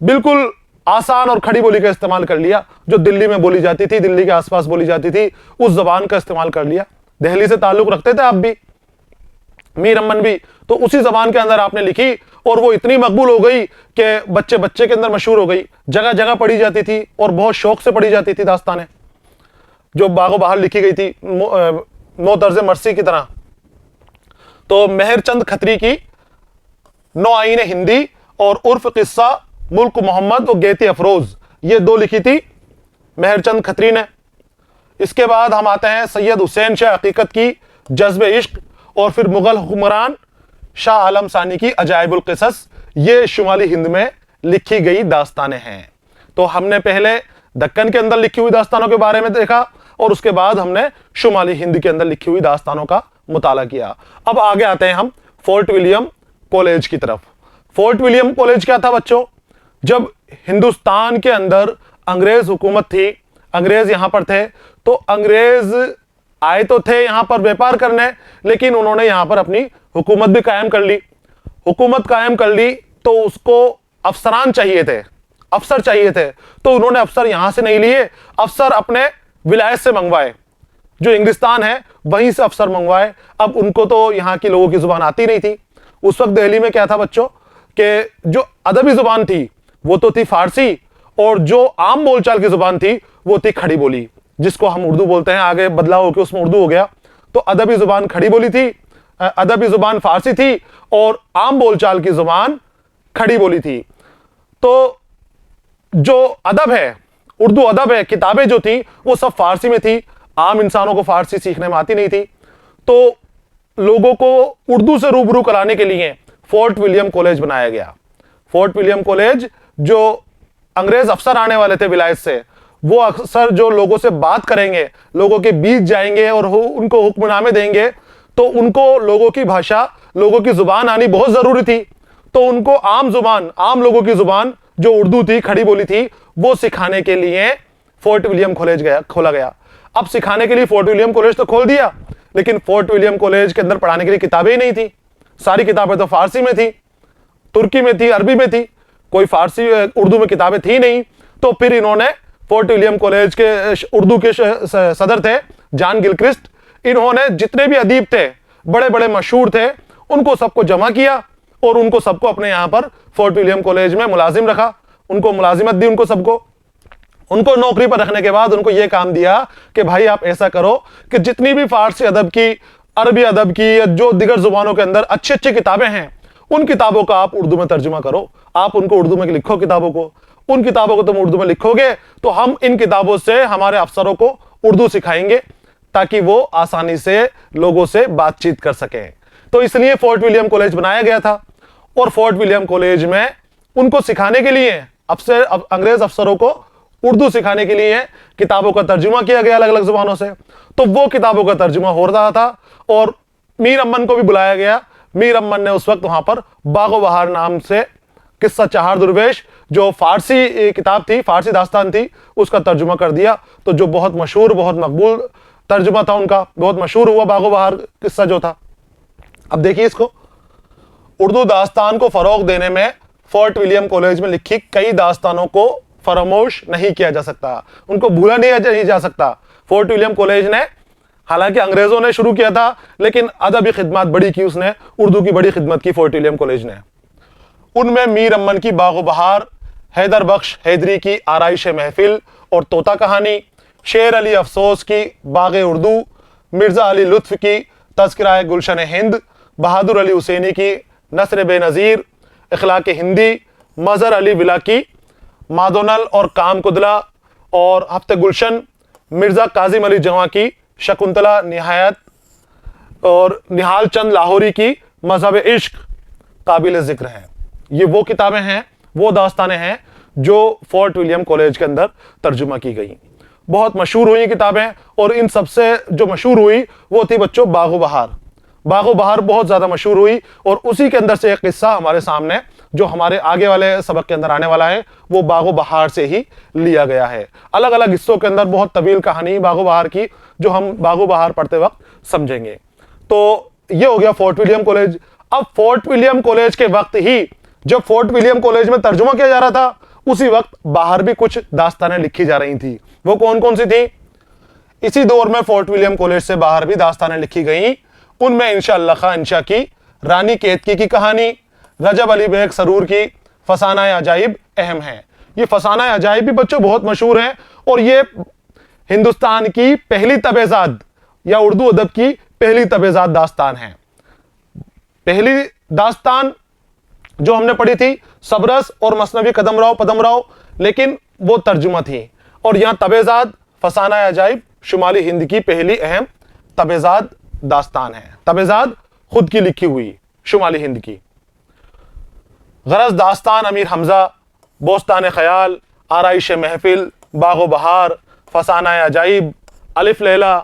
बिल्कुल आसान और खड़ी बोली का इस्तेमाल कर लिया, जो दिल्ली में बोली जाती थी, दिल्ली के आसपास बोली जाती थी, उस जबान का इस्तेमाल कर लिया। दिल्ली से ताल्लुक रखते थे आप भी, मीर अम्मन भी, तो उसी जबान के अंदर आपने लिखी, और वो इतनी मकबूल हो गई कि बच्चे बच्चे के अंदर मशहूर हो गई, जगह जगह पढ़ी जाती थी, और बहुत शौक से पढ़ी जाती थी दास्तानें जो बागो बहार लिखी गई थी नौ तर्ज मरसी की तरह। तो मेहरचंद खत्री की नौ आईन हिंदी और उर्फ किस्सा मुल्क मोहम्मद और गेती अफरोज, ये दो लिखी थी मेहरचंद खत्री ने। इसके बाद हम आते हैं सैयद हुसैन शाह हकीकत की जज्ब इश्क, और फिर मुगल हुक्मरान शाह आलम सानी की अजायबुल क़िसस। ये शुमाली हिंद में लिखी गई दास्तानें हैं। तो हमने पहले दक्कन के अंदर लिखी हुई दास्तानों के बारे में देखा, और उसके बाद हमने शुमाली हिंद के अंदर लिखी हुई दास्तानों का मुताला किया। अब आगे आते हैं हम फोर्ट विलियम कॉलेज की तरफ। फोर्ट विलियम कॉलेज क्या था बच्चों? जब हिंदुस्तान के अंदर अंग्रेज हुकूमत थी, अंग्रेज यहां पर थे, तो अंग्रेज आए तो थे यहां पर व्यापार करने, लेकिन उन्होंने यहां पर अपनी हुकूमत भी कायम कर ली। हुकूमत कायम कर ली तो उसको अफसरान चाहिए थे, अफसर चाहिए थे, तो उन्होंने अफसर यहां से नहीं लिए, अफसर अपने विलायत से मंगवाए, जो इंग्लिस्तान है वहीं से अफसर मंगवाए। अब उनको तो यहां के लोगों की जुबान आती नहीं थी। उस वक्त दिल्ली में क्या था बच्चों कि जो अदबी जुबान थी वो तो थी फारसी, और जो आम बोलचाल की जुबान थी वो थी खड़ी बोली, जिसको हम उर्दू बोलते हैं, आगे बदलाव होकर उसमें उर्दू हो गया। तो अदबी जुबान खड़ी बोली थी, अदबी जुबान फारसी थी, और आम बोलचाल की जुबान खड़ी बोली थी। तो जो अदब है, उर्दू अदब है, किताबें जो थी वो सब फारसी में थी। आम इंसानों को फारसी सीखने में आती नहीं थी, तो लोगों को उर्दू से रूबरू कराने के लिए फोर्ट विलियम कॉलेज बनाया गया। फोर्ट विलियम कॉलेज, जो अंग्रेज अफसर आने वाले थे विलायत से, वो अक्सर जो लोगों से बात करेंगे, लोगों के बीच जाएंगे और उनको हुक्मनामे देंगे, तो उनको लोगों की भाषा, लोगों की जुबान आनी बहुत जरूरी थी। तो उनको आम जुबान, आम लोगों की जुबान जो उर्दू थी, खड़ी बोली थी, वो सिखाने के लिए फोर्ट विलियम कॉलेज खोला गया। अब सिखाने के लिए फोर्ट विलियम कॉलेज तो खोल दिया, लेकिन फोर्ट विलियम कॉलेज के अंदर पढ़ाने के लिए किताबें ही नहीं थी। सारी किताबें तो फारसी में थी, तुर्की में थी, अरबी में थी, कोई फारसी उर्दू में किताबें थी नहीं। तो फिर इन्होंने फोर्ट विलियम कॉलेज के उर्दू के सदर थे जॉन गिलक्रिस्ट, इन्होंने जितने भी अदीब थे, बड़े बड़े मशहूर थे, उनको सबको जमा किया और उनको सबको अपने यहां पर फोर्ट विलियम कॉलेज में मुलाजिम रखा। उनको मुलाजिमत दी, उनको सबको। उनको नौकरी पर रखने के बाद उनको यह काम दिया कि भाई आप ऐसा करो कि जितनी भी फारसी अदब की, अरबी अदब की, या जो दिगर जुबानों के अंदर अच्छी अच्छी किताबें हैं, उन किताबों का आप उर्दू में तर्जुमा करो। आप उनको उर्दू में लिखो किताबों को। उन किताबों को तुम उर्दू में लिखोगे तो हम इन किताबों से हमारे अफसरों को उर्दू सिखाएंगे, ताकि वो आसानी से लोगों से बातचीत कर सकें। तो इसलिए फोर्ट विलियम कॉलेज बनाया गया था। और फोर्ट विलियम कॉलेज में उनको सिखाने के लिए, अंग्रेज अफसरों को उर्दू सिखाने के लिए किताबों का तर्जुमा किया गया अलग अलग जुबानों से। तो वो किताबों का तर्जुमा हो रहा था और मीर अमन को भी बुलाया गया। मीर अमन ने उस वक्त वहां पर बागो बहार नाम से किस्सा चहार दुर्वेश, जो फारसी किताब थी, फारसी दास्तान थी, उसका तर्जुमा कर दिया। तो जो बहुत मशहूर, बहुत मकबूल तर्जुमा था उनका, बहुत मशहूर हुआ बागो बहार किस्सा जो था। अब देखिए इसको, उर्दू दास्तान को फरोग देने में फोर्ट विलियम कॉलेज में लिखी कई दास्तानों को फरामोश नहीं किया जा सकता, उनको भूला नहीं जा सकता। फोर्ट विलियम कॉलेज ने, हालांकि अंग्रेजों ने शुरू किया था, लेकिन अदबी खिदमत बड़ी की उसने, उर्दू की बड़ी खिदमत की फोर्ट विलियम कॉलेज ने। उनमें मीर अमन की बागो बहार, हैदर बख्श हैदरी की आराइश महफिल और तोता कहानी, शेर अली अफसोस की बाग उर्दू, मिर्जा अली लुत्फ की तज़किरा गुलशन हिंद, बहादुर अली हुसैनी की नसर बेनज़ीर, इखलाक हिंदी, मज़हर अली विला की मादोनल और काम कुदला और हफ्ते गुलशन, मिर्जा काजिम अली जवां की शकुंतला निहायत और निहाल चंद लाहौरी की मजहब इश्क काबिल जिक्र हैं। ये वो किताबें हैं, वो दास्तानें हैं जो फोर्ट विलियम कॉलेज के अंदर तर्जुमा की गई। बहुत मशहूर हुई किताबें, और इन सबसे जो मशहूर हुई वो थी बच्चों बागो बहार। बागो बहार बहुत ज्यादा मशहूर हुई, और उसी के अंदर से एक किस्सा हमारे सामने, जो हमारे आगे वाले सबक के अंदर आने वाला है, वो बागो बहार से ही लिया गया है। अलग अलग हिस्सों के अंदर बहुत तवील कहानी बागो बहार की, जो हम बागो बहार पढ़ते वक्त समझेंगे। तो ये हो गया फोर्ट विलियम कॉलेज। अब फोर्ट विलियम कॉलेज के वक्त ही, जब फोर्ट विलियम कॉलेज में तर्जुमा किया जा रहा था, उसी वक्त बाहर भी कुछ दास्तानें लिखी जा रही थी। वो कौन कौन सी थी? इसी दौर में फोर्ट विलियम कॉलेज से बाहर भी दास्तानें लिखी गई। उनमें इंशाअल्लाह खां इंशा की रानी केतकी की कहानी, रजब अली बेग सरूर की फसाना अजाइब अहम है। ये फसाना अजाइब भी बच्चों बहुत मशहूर है, और ये हिंदुस्तान की पहली तबेजाद या उर्दू अदब की पहली तबेजाद दास्तान है। पहली दास्तान जो हमने पढ़ी थी सबरस और मसनवी कदमराव पदमराव, लेकिन वो तर्जुमा थी। और यहां तबेजाद फसाना अजाइब शुमाली हिंद की पहली अहम तबेजाद दास्तान है। तबेजाद खुद की लिखी हुई, शुमाली हिंद की। गरज दास्तान अमीर हमजा, बोस्तान ख्याल, आराइश महफिल, बागो बहार, फसाना अजाइब, अलिफ लैला,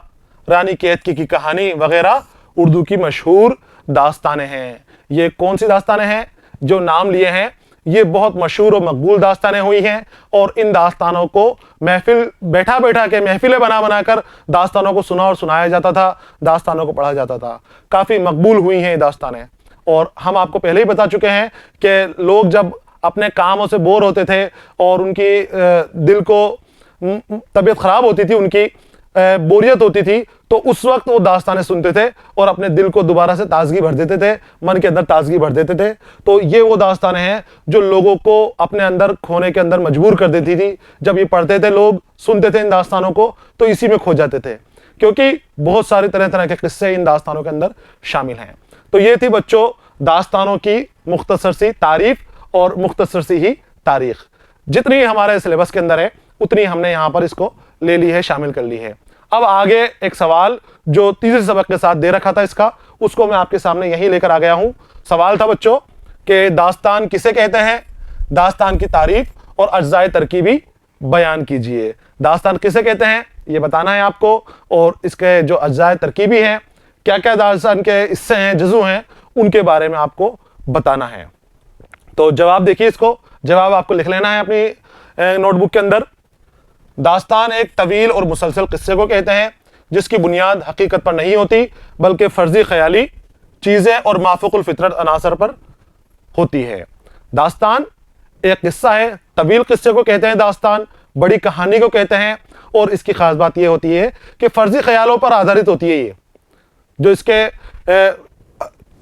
रानी केतकी की कहानी वगैरह उर्दू की मशहूर दास्तानें हैं। ये कौन सी दास्तानें हैं जो नाम लिए हैं? ये बहुत मशहूर और मकबूल दास्तानें हुई हैं, और इन दास्तानों को महफिल बैठा बैठा के, महफिलें बना बनाकर दास्तानों को सुना और सुनाया जाता था, दास्तानों को पढ़ा जाता था। काफ़ी मकबूल हुई हैं ये दास्तानें। और हम आपको पहले ही बता चुके हैं कि लोग जब अपने कामों से बोर होते थे और उनकी दिल को तबीयत ख़राब होती थी, उनकी बोरियत होती थी, तो उस वक्त वो दास्तानें सुनते थे और अपने दिल को दोबारा से ताजगी भर देते थे, मन के अंदर ताजगी भर देते थे। तो ये वो दास्तानें हैं जो लोगों को अपने अंदर खोने के अंदर मजबूर कर देती थी। जब ये पढ़ते थे, लोग सुनते थे इन दास्तानों को, तो इसी में खो जाते थे, क्योंकि बहुत सारे तरह तरह के किस्से इन दास्तानों के अंदर शामिल हैं। तो ये थी बच्चों दास्तानों की मुख्तसर सी तारीफ और मुख्तसर सी ही तारीख। जितनी हमारे सिलेबस के अंदर है उतनी हमने यहाँ पर इसको ले ली है, शामिल कर ली है। अब आगे एक सवाल जो तीसरे सबक के साथ दे रखा था इसका, उसको मैं आपके सामने यहीं लेकर आ गया हूं। सवाल था बच्चों कि दास्तान किसे कहते हैं, दास्तान की तारीफ और अज्जाए तरकीबी बयान कीजिए। दास्तान किसे कहते हैं ये बताना है आपको, और इसके जो अज्जाए तरकीबी हैं, क्या क्या दास्तान के हिस्से हैं, जुज़ू हैं, उनके बारे में आपको बताना है। तो जवाब देखिए, इसको जवाब आपको लिख लेना है अपनी नोटबुक के अंदर। दास्तान एक तवील और मुसलसल किस्से को कहते हैं जिसकी बुनियाद हकीकत पर नहीं होती बल्कि फर्जी ख्याली चीज़ें और माफूकुल फितरत अनासर पर होती है। दास्तान एक किस्सा है, तवील किस्से को कहते हैं दास्तान, बड़ी कहानी को कहते हैं, और इसकी खास बात यह होती है कि फर्जी ख्यालों पर आधारित होती है। ये जो इसके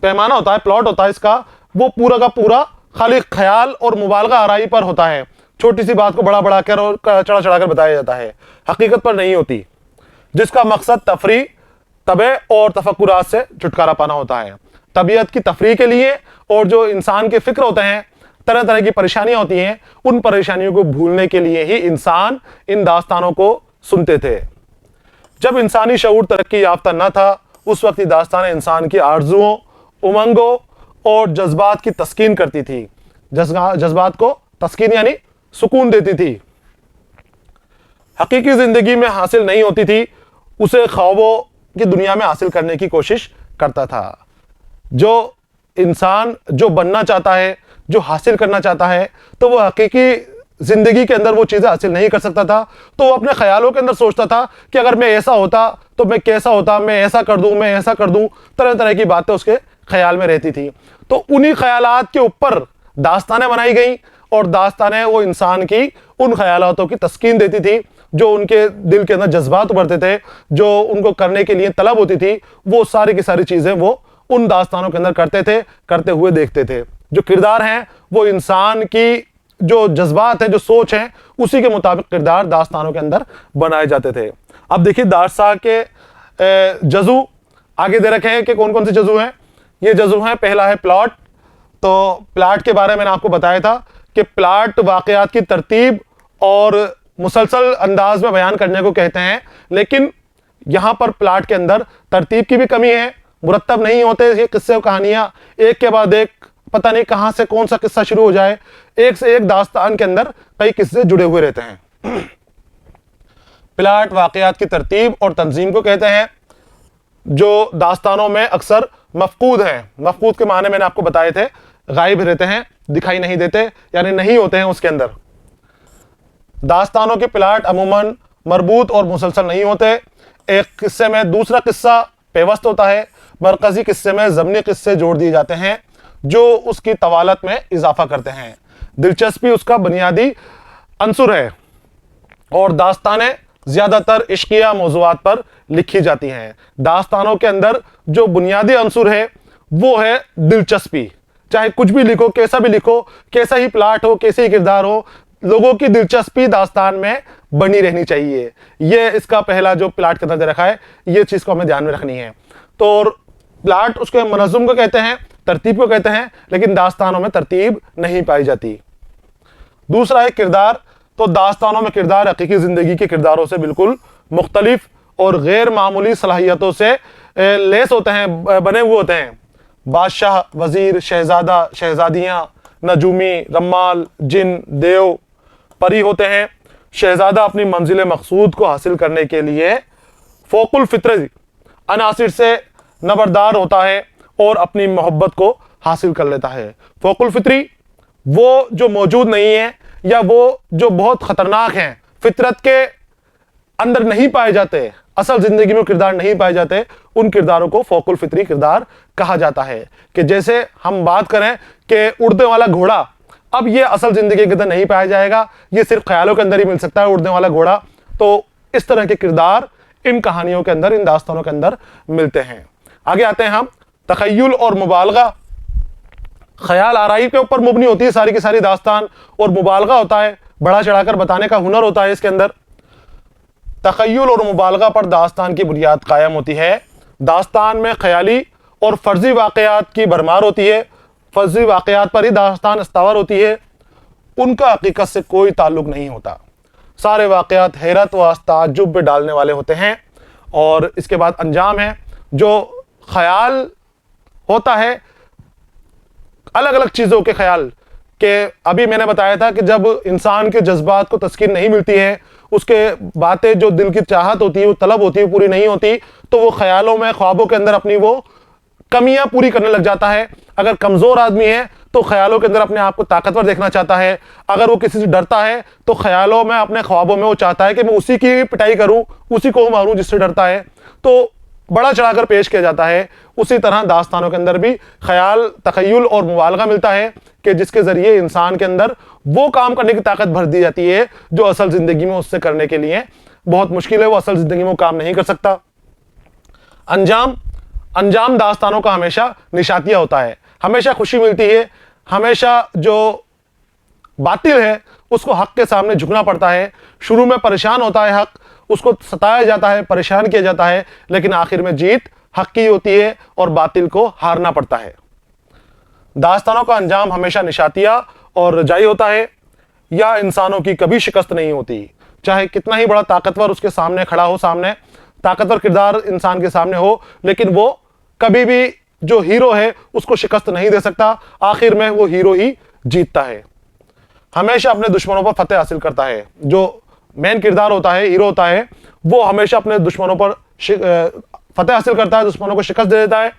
पैमाना होता है, प्लॉट होता है इसका, वो पूरा का पूरा खाली ख्याल और मुबालगा आराई पर होता है। छोटी सी बात को बड़ा बड़ा कर और चढ़ा चढ़ा कर बताया जाता है, हकीकत पर नहीं होती, जिसका मकसद तफरी तबे और तफक्कुरात से छुटकारा पाना होता है। तबीयत की तफरी के लिए, और जो इंसान के फिक्र होते हैं, तरह तरह की परेशानियां होती हैं, उन परेशानियों को भूलने के लिए ही इंसान इन दास्तानों को सुनते थे। जब इंसानी शऊर तरक्की याफ्ता न था, उस वक्त दास्तान इंसान की आरजुओं, उमंगों और जज्बात की तस्कीन करती थी। जज्बात को तस्कीन यानी सुकून देती थी। हकीकी जिंदगी में हासिल नहीं होती थी, उसे ख्वाबों की दुनिया में हासिल करने की कोशिश करता था। जो इंसान जो बनना चाहता है, जो हासिल करना चाहता है, तो वह हकीकी जिंदगी के अंदर वो चीज़ें हासिल नहीं कर सकता था। तो वो अपने ख्यालों के अंदर सोचता था कि अगर मैं ऐसा होता तो मैं कैसा होता, मैं ऐसा कर दूं, मैं ऐसा कर दूं, तरह तरह की बातें उसके ख्याल में रहती थी। तो उन्हीं ख्यालात के ऊपर दास्तानें बनाई गई, और दास्तानें वो इंसान की उन ख्यालातों की तस्कीन देती थी जो उनके दिल के अंदर जज्बात उभरते थे, जो उनको करने के लिए तलब होती थी। वो सारी की सारी चीज़ें वो उन दास्तानों के अंदर करते थे, करते हुए देखते थे। जो किरदार हैं वो इंसान की जो जज्बात हैं, जो सोच हैं, उसी के मुताबिक किरदार दास्तानों के अंदर बनाए जाते थे। अब देखिए दास्तान के जज़ू आगे दे रखे हैं कि कौन कौन से जज़ू हैं। ये जज़ू हैं, पहला है प्लॉट। तो प्लॉट के बारे में मैंने आपको बताया था कि प्लॉट वाक़यात की तरतीब और मुसलसल अंदाज में बयान करने को कहते हैं, लेकिन यहाँ पर प्लॉट के अंदर तरतीब की भी कमी है, मुरत्तब नहीं होते ये किस्से और कहानियाँ, एक के बाद एक पता नहीं कहाँ से कौन सा किस्सा शुरू हो जाए, एक से एक दास्तान के अंदर कई किस्से जुड़े हुए रहते हैं। प्लॉट वाक़यात की तरतीब और तंजीम को कहते हैं, जो दास्तानों में अक्सर मफकूद हैं। मफकूद के माने मैंने आपको बताए थे, गायब रहते हैं, दिखाई नहीं देते, यानी नहीं होते हैं उसके अंदर। दास्तानों के प्लॉट अमूमन मरबूत और मुसलसल नहीं होते। एक किस्से में दूसरा किस्सा पेवस्त होता है। मरकजी किस्से में ज़मनी किस्से जोड़ दिए जाते हैं जो उसकी तवालत में इजाफा करते हैं। दिलचस्पी उसका बुनियादी अंसुर है, और दास्तानें ज़्यादातर इश्किया मौज़ूआत पर लिखी जाती हैं। दास्तानों के अंदर जो बुनियादी अंसुर है वो है दिलचस्पी। चाहे कुछ भी लिखो, कैसा भी लिखो, कैसा ही प्लाट हो, कैसे ही किरदार हो, लोगों की दिलचस्पी दास्तान में बनी रहनी चाहिए। ये इसका पहला जो प्लाट के अंदर दे रखा है, ये चीज़ को हमें ध्यान में रखनी है। तो प्लाट उसके मनज़ुम को कहते हैं, तरतीब को कहते हैं, लेकिन दास्तानों में तरतीब नहीं पाई जाती। दूसरा है किरदार। तो दास्तानों में किरदार हकीकी ज़िंदगी के किरदारों से बिल्कुल मुख्तलिफ और गैर मामूली सलाहियतों से लेस होते हैं, बने हुए होते हैं। बादशाह, वजीर, शहजादा, शहजादियाँ, नजूमी, रम्माल, जिन, देव, परी होते हैं। शहजादा अपनी मंजिल मकसूद को हासिल करने के लिए फ़ौकुल फितरी अनासिर से नबरदार होता है और अपनी मोहब्बत को हासिल कर लेता है। फ़ौकुल फितरी वो जो मौजूद नहीं है, या वो जो बहुत ख़तरनाक हैं, फितरत के अंदर नहीं पाए जाते, असल ज़िंदगी में किरदार नहीं पाए जाते, उन किरदारों को फ़ौकुल फितरी किरदार कहा जाता है। कि जैसे हम बात करें कि उड़ने वाला घोड़ा, अब ये असल ज़िंदगी के अंदर नहीं पाया जाएगा, ये सिर्फ ख्यालों के अंदर ही मिल सकता है उड़ने वाला घोड़ा। तो इस तरह के किरदार इन कहानियों के अंदर, इन दास्तानों के अंदर मिलते हैं। आगे आते हैं हम तख़य्युल और मुबालगा। ख्याल आराई के ऊपर मुबनी होती है सारी की सारी दास्तान, और मुबालगा होता है, बढ़ा चढ़ाकर बताने का हुनर होता है इसके अंदर। तख़य्युल और मुबालगा पर दास्तान की बुनियाद कायम होती है। दास्तान में ख्याली और फ़र्ज़ी वाक़यात की भरमार होती है। फ़र्ज़ी वाक़यात पर ही दास्तान इस्तावर होती है। उनका हकीकत से कोई ताल्लुक नहीं होता। सारे वाक़यात हैरत व ताज्जुब में डालने वाले होते हैं। और इसके बाद अंजाम है, जो ख्याल होता है अलग अलग चीज़ों के ख्याल के। अभी मैंने बताया था कि जब इंसान के जज्बात को तस्कीन नहीं मिलती है, उसके बातें जो दिल की चाहत होती है, वो तलब होती है, पूरी नहीं होती, तो वो ख्यालों में, ख्वाबों के अंदर अपनी वो कमियां पूरी करने लग जाता है। अगर कमज़ोर आदमी है तो ख्यालों के अंदर अपने आप को ताकतवर देखना चाहता है। अगर वो किसी से डरता है तो ख्यालों में, अपने ख्वाबों में वो चाहता है कि मैं उसी की पिटाई करूं, उसी को मारूं जिससे डरता है। तो बड़ा चढ़ाकर पेश किया जाता है। उसी तरह दास्तानों के अंदर भी ख्याल, तखय्युल और मुबालगा मिलता है कि जिसके ज़रिए इंसान के अंदर वो काम करने की ताकत भर दी जाती है जो असल ज़िंदगी में उससे करने के लिए बहुत मुश्किल है, वो असल ज़िंदगी में वो काम नहीं कर सकता। अंजाम दास्तानों का हमेशा निशातिया होता है। हमेशा खुशी मिलती है, हमेशा जो बातिल है उसको हक के सामने झुकना पड़ता है। शुरू में परेशान होता है हक, उसको सताया जाता है, परेशान किया जाता है, लेकिन आखिर में जीत हक की होती है और बातिल को हारना पड़ता है। दास्तानों का अंजाम हमेशा निशातिया और रजाई होता है। या इंसानों की कभी शिकस्त नहीं होती, चाहे कितना ही बड़ा ताकतवर उसके सामने खड़ा हो, सामने ताकतवर किरदार इंसान के सामने हो, लेकिन वो कभी भी जो हीरो है उसको शिकस्त नहीं दे सकता। आखिर में वो हीरो ही जीतता है, हमेशा अपने दुश्मनों पर फतेह हासिल करता है। जो मेन किरदार होता है, हीरो होता है, वो हमेशा अपने दुश्मनों पर फतेह हासिल करता है, दुश्मनों को शिकस्त दे देता है।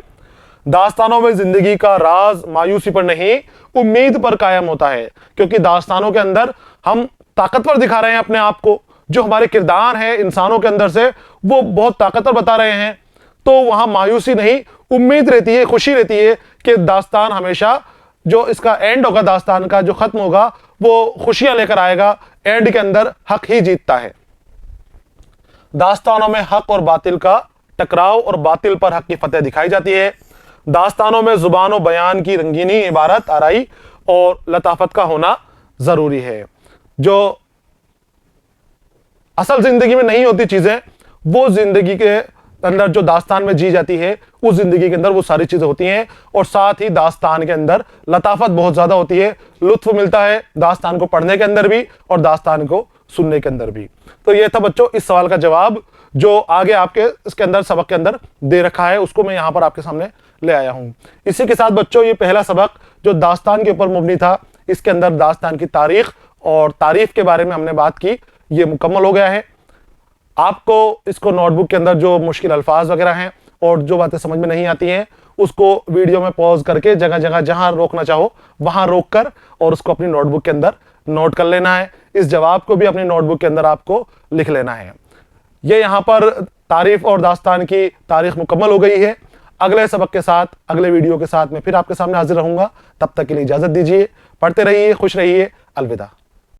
दास्तानों में जिंदगी का राज मायूसी पर नहीं, उम्मीद पर कायम होता है, क्योंकि दास्तानों के अंदर हम ताकतवर दिखा रहे हैं अपने आप को। जो हमारे किरदार हैं इंसानों के अंदर से, वो बहुत ताकतवर बता रहे हैं, तो वहां मायूसी नहीं, उम्मीद रहती है, खुशी रहती है कि दास्तान हमेशा, जो इसका एंड होगा, दास्तान का जो खत्म होगा, वो खुशियां लेकर आएगा। एंड के अंदर हक ही जीतता है। दास्तानों में हक और बातिल का टकराव और बातिल पर हक की फतेह दिखाई जाती है। दास्तानों में जुबान और बयान की रंगीनी, इबारत आराई और लताफत का होना जरूरी है। जो असल जिंदगी में नहीं होती चीजें, वो जिंदगी के अंदर जो दास्तान में जी जाती है, उस जिंदगी के अंदर वो सारी चीजें होती हैं। और साथ ही दास्तान के अंदर लताफत बहुत ज्यादा होती है, लुत्फ मिलता है दास्तान को पढ़ने के अंदर भी और दास्तान को सुनने के अंदर भी। तो ये था बच्चों इस सवाल का जवाब, जो आगे आपके इसके अंदर सबक के अंदर दे रखा है, उसको मैं यहां पर आपके सामने ले आया हूं। इसी के साथ बच्चों ये पहला सबक जो दास्तान के ऊपर मुबनी था, इसके अंदर दास्तान की तारीख और तारीफ के बारे में हमने बात की, ये मुकम्मल हो गया है। आपको इसको नोटबुक के अंदर जो मुश्किल अल्फाज वगैरह हैं और जो बातें समझ में नहीं आती हैं, उसको वीडियो में पॉज करके जगह जगह जहां रोकना चाहो वहां रोक कर और उसको अपनी नोटबुक के अंदर नोट कर लेना है। इस जवाब को भी अपनी नोटबुक के अंदर आपको लिख लेना है। ये यहाँ पर तारीफ और दास्तान की तारीख मुकम्मल हो गई है। अगले सबक के साथ, अगले वीडियो के साथ मैं फिर आपके सामने हाजिर रहूंगा। तब तक के लिए इजाजत दीजिए। पढ़ते रहिए, खुश रहिए। अलविदा।